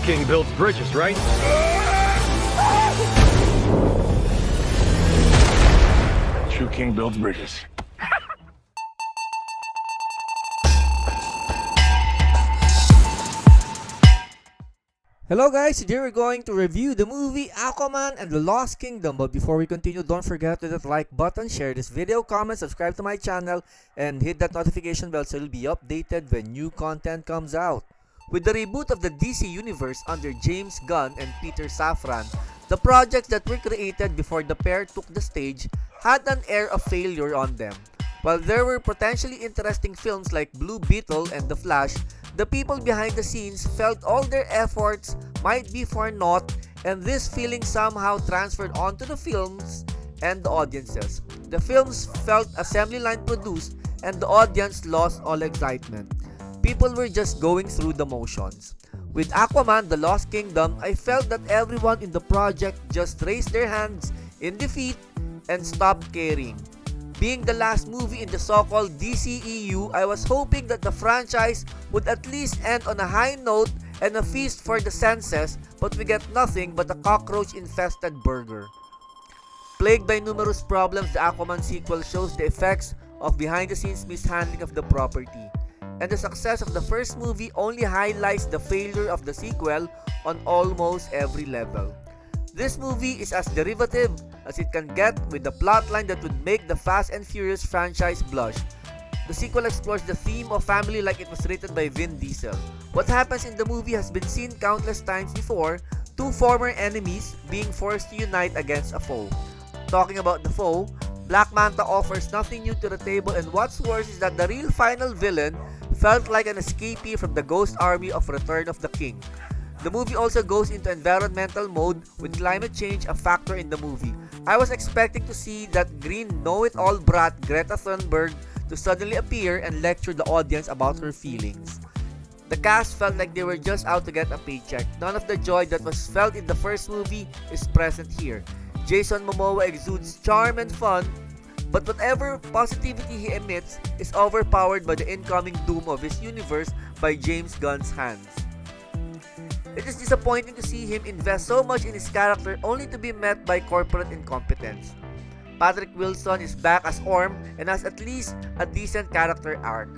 king builds bridges, right? True king builds bridges. Hello guys, today we're going to review the movie Aquaman and the Lost Kingdom. But before we continue, don't forget to hit that like button, share this video, comment, subscribe to my channel, and hit that notification bell so you'll be updated when new content comes out. With the reboot of the DC Universe under James Wan and Peter Safran, the projects that were created before the pair took the stage had an air of failure on them. While there were potentially interesting films like Blue Beetle and The Flash, the people behind the scenes felt all their efforts might be for naught, and this feeling somehow transferred onto the films and the audiences. The films felt assembly line produced, and the audience lost all excitement. People were just going through the motions. With Aquaman, The Lost Kingdom, I felt that everyone in the project just raised their hands in defeat and stopped caring. Being the last movie in the so-called dceu, I was hoping that the franchise would at least end on a high note and a feast for the senses, but we get nothing but a cockroach-infested burger. Plagued by numerous problems, the Aquaman sequel shows the effects of behind-the-scenes mishandling of the property, and the success of the first movie only highlights the failure of the sequel on almost every level. This movie is as derivative as it can get, with the plotline that would make the Fast and Furious franchise blush. The sequel explores the theme of family like it was written by Vin Diesel. What happens in the movie has been seen countless times before, two former enemies being forced to unite against a foe. Talking about the foe, Black Manta offers nothing new to the table, and what's worse is that the real final villain felt like an escapee from the ghost army of Return of the King. The movie also goes into environmental mode, with climate change a factor in the movie. I was expecting to see that green know-it-all brat Greta Thunberg to suddenly appear and lecture the audience about her feelings. The cast felt like they were just out to get a paycheck. None of the joy that was felt in the first movie is present here. Jason Momoa exudes charm and fun, but whatever positivity he emits is overpowered by the incoming doom of his universe by James Gunn's hands. It is disappointing to see him invest so much in his character only to be met by corporate incompetence. Patrick Wilson is back as Orm and has at least a decent character arc.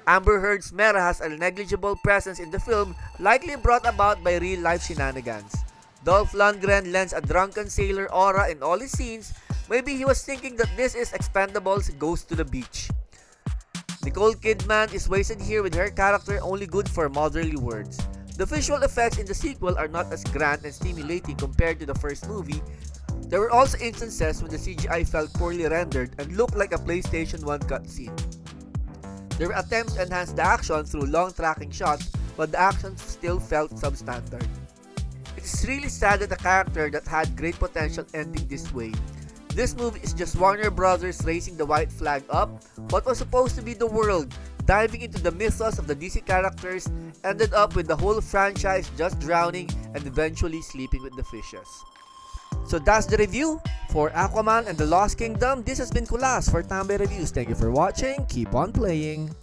Amber Heard's Mera has a negligible presence in the film, likely brought about by real-life shenanigans. Dolph Lundgren lends a drunken sailor aura in all his scenes. Maybe he was thinking that this is Expendables Goes to the Beach. Nicole Kidman is wasted here, with her character only good for motherly words. The visual effects in the sequel are not as grand and stimulating compared to the first movie. There were also instances when the CGI felt poorly rendered and looked like a PlayStation 1 cutscene. There were attempts to enhance the action through long tracking shots, but the action still felt substandard. It is really sad that a character that had great potential ending this way. This movie is just Warner Brothers raising the white flag up. What was supposed to be the world diving into the mythos of the DC characters ended up with the whole franchise just drowning and eventually sleeping with the fishes. So that's the review for Aquaman and the Lost Kingdom. This has been Kulas for Tambay Reviews. Thank you for watching. Keep on playing.